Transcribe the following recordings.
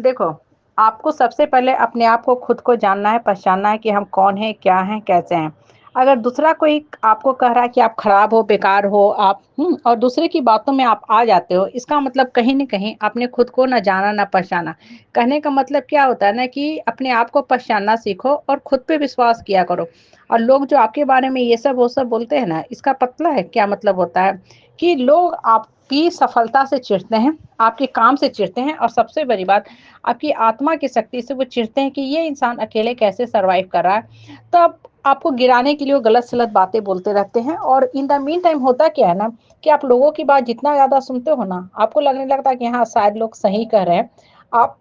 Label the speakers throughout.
Speaker 1: देखो, आपको सबसे पहले अपने आप को खुद को जानना है, पहचानना है कि हम कौन हैं, क्या हैं, कैसे हैं। अगर दूसरा कोई आपको कह रहा है कि आप खराब हो, बेकार हो, आप और दूसरे की बातों में आप आ जाते हो, इसका मतलब कहीं न कहीं आपने खुद को ना जाना, ना पहचाना। कहने का मतलब क्या होता है ना कि अपने आप को पहचानना सीखो और खुद पे विश्वास किया करो। और लोग जो आपके बारे में ये सब, वो सब बोलते हैं ना, इसका पता है क्या मतलब होता है कि लोग आपकी सफलता से चिढ़ते हैं, आपके काम से चिढ़ते हैं और सबसे बड़ी बात आपकी आत्मा की शक्ति से वो चिढ़ते हैं कि ये इंसान अकेले कैसे सर्वाइव कर रहा है। तब आपको गिराने के लिए वो गलत-सलत बातें बोलते रहते हैं और इन द मीन टाइम होता क्या है ना कि आप लोगों की बात जितना ज़्यादा सुनते हो ना, आपको लगने लगता है कि हाँ, शायद लोग सही कह रहे हैं। आप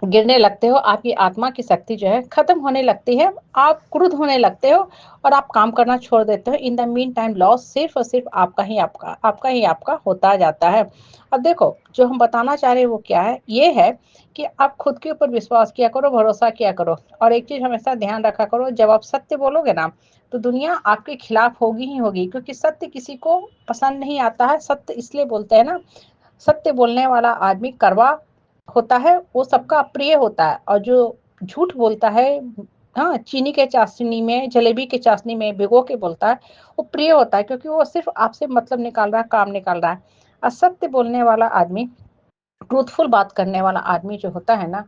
Speaker 1: गिरने लगते हो, आपकी आत्मा की शक्ति जो है खत्म होने लगती है, आप क्रुद्ध होने लगते हो और आप काम करना छोड़ देते हो। In the mean time loss सिर्फ़ और सिर्फ़ आपका ही आपका होता जाता है। अब देखो, जो हम बताना चाह रहे हैं वो क्या है? ये है कि आप खुद के ऊपर विश्वास किया करो, भरोसा किया करो और एक चीज़ हमेशा ध्यान रखा करो, जब आप सत्य बोलोगे ना, तो दुनिया आपके खिलाफ होगी ही होगी क्योंकि सत्य किसी को पसंद नहीं आता है। सत्य इसलिए बोलते हैं ना, सत्य बोलने वाला आदमी कड़वा होता है, वो सबका प्रिय होता है और जो झूठ बोलता है, हाँ, चीनी के चाशनी में, जलेबी के चाशनी में भिगो के बोलता है, वो प्रिय होता है क्योंकि वो सिर्फ़ आपसे मतलब निकाल रहा है, काम निकाल रहा है। असत्य बोलने वाला आदमी, ट्रूथफुल बात करने वाला आदमी जो होता है ना,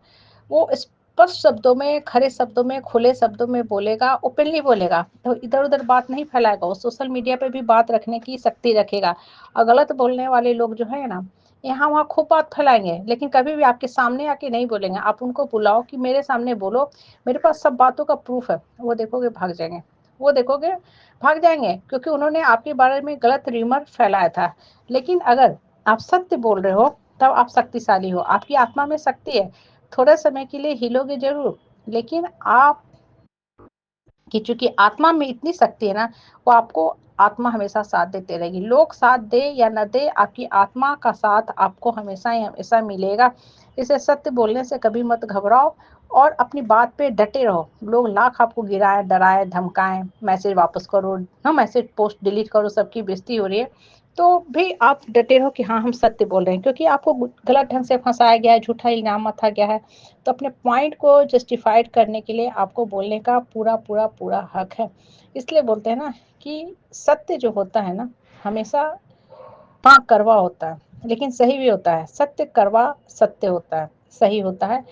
Speaker 1: वो स्पष्ट शब्दों में, खरे शब्दों में, खुले शब्दों में बोलेगा, ओपनली बोलेगा, तो इधर-उधर बात नहीं फैलाएगा, वो सोशल मीडिया पे भी बात रखने की शक्ति रखेगा। और गलत बोलने वाले लोग जो है ना, यहाँ-वहाँ खूब बात फैलाएँगे, लेकिन कभी भी आपके सामने आके नहीं बोलेंगे। आप उनको बुलाओ कि मेरे सामने बोलो, मेरे पास सब बातों का प्रूफ है, वो देखोगे भाग जाएँगे। वो देखोगे भाग जाएँगे क्योंकि उन्होंने आपके बारे में गलत र्यूमर फैलाया था। लेकिन अगर आप सत्य बोल रहे हो, तब आप शक्तिशाली हो, आपकी आत्मा में शक्ति है। थोड़े समय के लिए हिलोगे ज़रूर, लेकिन आप कि चूँकि आत्मा में इतनी शक्ति है ना, वो आपको आत्मा हमेशा साथ देते रहेगी। लोग साथ दे या ना दे, आपकी आत्मा का साथ आपको हमेशा ही हमेशा मिलेगा। इसलिए सत्य बोलने से कभी मत घबराओ और अपनी बात पे डटे रहो। लोग लाख आपको गिराएँ, डराएँ, धमकाएँ, मैसेज वापस करो, हाँ, मैसेज पोस्ट डिलीट करो, सबकी बेइज़्ज़ती हो रही है, तो भी आप डटे रहो कि हाँ, हम सत्य बोल रहे हैं क्योंकि आपको गलत ढंग से फँसाया गया है, झूठा इल्ज़ाम मथा गया है। तो अपने पॉइंट को जस्टिफाइड करने के लिए आपको बोलने का पूरा हक है। इसलिए बोलते हैं ना कि सत्य जो होता है ना, हमेशा हाँ, कड़वा होता है, लेकिन सही भी होता है। सत्य कड़वा सत्य होता है, सही होता है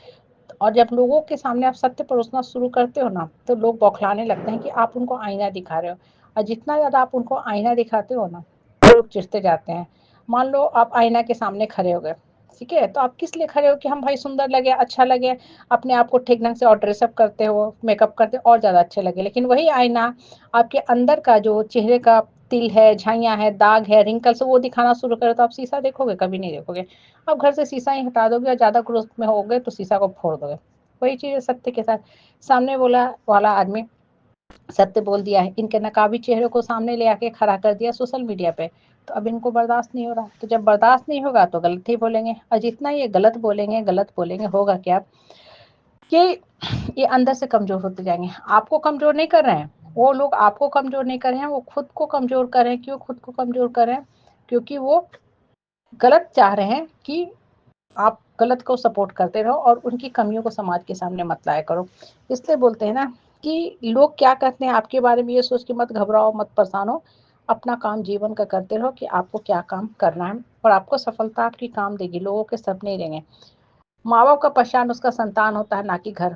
Speaker 1: और जब लोगों के सामने आप सत्य परोसना शुरू करते हो ना, तो लोग बौखलाने लगते हैं कि आप उनको आईना दिखा रहे हो और जितना ज़्यादा आप उनको आईना दिखाते हो ना, लोग चिढ़ते जाते हैं। मान लो आप आईना के सामने खड़े हो गए, ठीक है? तो आप किस लिए खड़े हो कि हम भाई सुंदर लगे, अच्छा लगे, अपने आप को ठीक ढंग से और ड्रेसअप करते हो, मेकअप करते हो और ज़्यादा अच्छे लगे। लेकिन वही आईना आपके अंदर का जो चेहरे का तिल है, झाइयाँ हैं, दाग है, रिंकल्स वो दिखाना शुरू करे तो आप शीशा देखोगे? कभी नहीं देखोगे। आप घर से शीशा ही हटा दोगे और ज़्यादा ग्रोथ में होगे तो शीशा को फोड़ दोगे। वही चीज़ है सत्य के साथ। सामने बोला वाला आदमी सत्य बोल दिया है, इनके नकाबी चेहरे को सामने ले आके खड़ा कर दिया सोशल मीडिया पे, तो अब इनको बर्दाश्त नहीं हो रहा। तो जब बर्दाश्त नहीं होगा तो गलत ही बोलेंगे और जितना ये गलत बोलेंगे होगा क्या कि ये अंदर से कमज़ोर होते जाएँगे। आपको कमज़ोर नहीं कर रहे हैं, वो लोग आपको कमज़ोर नहीं कर रहे हैं, वो खुद को कमज़ोर कर रहे हैं। क्यों खुद को कमज़ोर कर रहे हैं? क्योंकि वो गलत चाह रहे हैं कि आप गलत को सपोर्ट करते रहो और उनकी कमियों को समाज के सामने मत लाया करो। इसलिए बोलते हैं ना कि लोग क्या कहते हैं आपके बारे में ये सोच के मत घबराओ, मत परेशान हो। अपना काम जीवन का करते रहो कि आपको क्या काम करना है और आपको सफलता आपकी काम देगी, लोगों के सपने देंगे। माँ-बाप का पहचान उसका संतान होता है, ना कि घर।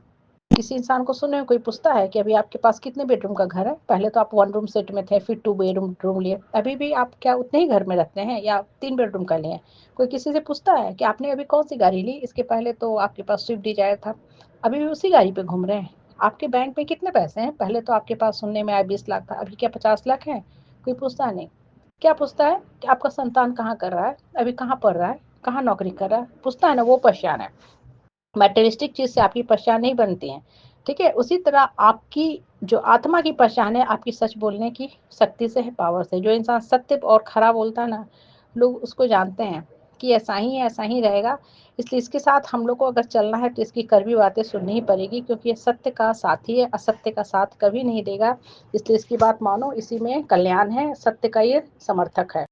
Speaker 1: किसी इंसान को सुने कोई पूछता है कि अभी आपके पास कितने बेडरूम का घर है? पहले तो आप 1 रूम सेट में थे, फिर 2 बेडरूम लिए। अभी भी आप क्या उतने ही घर में रहते हैं या 3 बेडरूम का लिए हैं? कोई किसी से पूछता है कि आपने अभी कौन-सी गाड़ी ली? इसके पहले तो आपके पास स्विफ्ट डिज़ायर था। अभी भी उसी गाड़ी पे घूम रहे हैं। आपके बैंक में कितने पैसे हैं? पहले तो आपके पास सुनने में आया 20 लाख था, अभी क्या 50 लाख हैं? कोई पूछता नहीं। क्या पूछता है कि आपका संतान कहाँ कर रहा है? अभी कहाँ पढ़ रहा है? कहाँ नौकरी कर रहा है? पूछता है ना, वो पहचान है। मटेरियलिस्टिक चीज़ से आपकी पहचान नहीं बनती है, ठीक है? उसी तरह आपकी जो आत्मा की पहचान है, आपकी सच बोलने की शक्ति से है, पावर से। जो इंसान सत्य और खरा बोलता है ना, लोग उसको जानते हैं कि ऐसा ही है, ऐसा ही रहेगा। इसलिए इसके साथ हम लोग को अगर चलना है, तो इसकी कड़वी बातें सुननी ही पड़ेगी क्योंकि ये सत्य का साथी है, असत्य का साथ कभी नहीं देगा। इसलिए इसकी बात मानो, इसी में कल्याण है, सत्य का ये समर्थक है।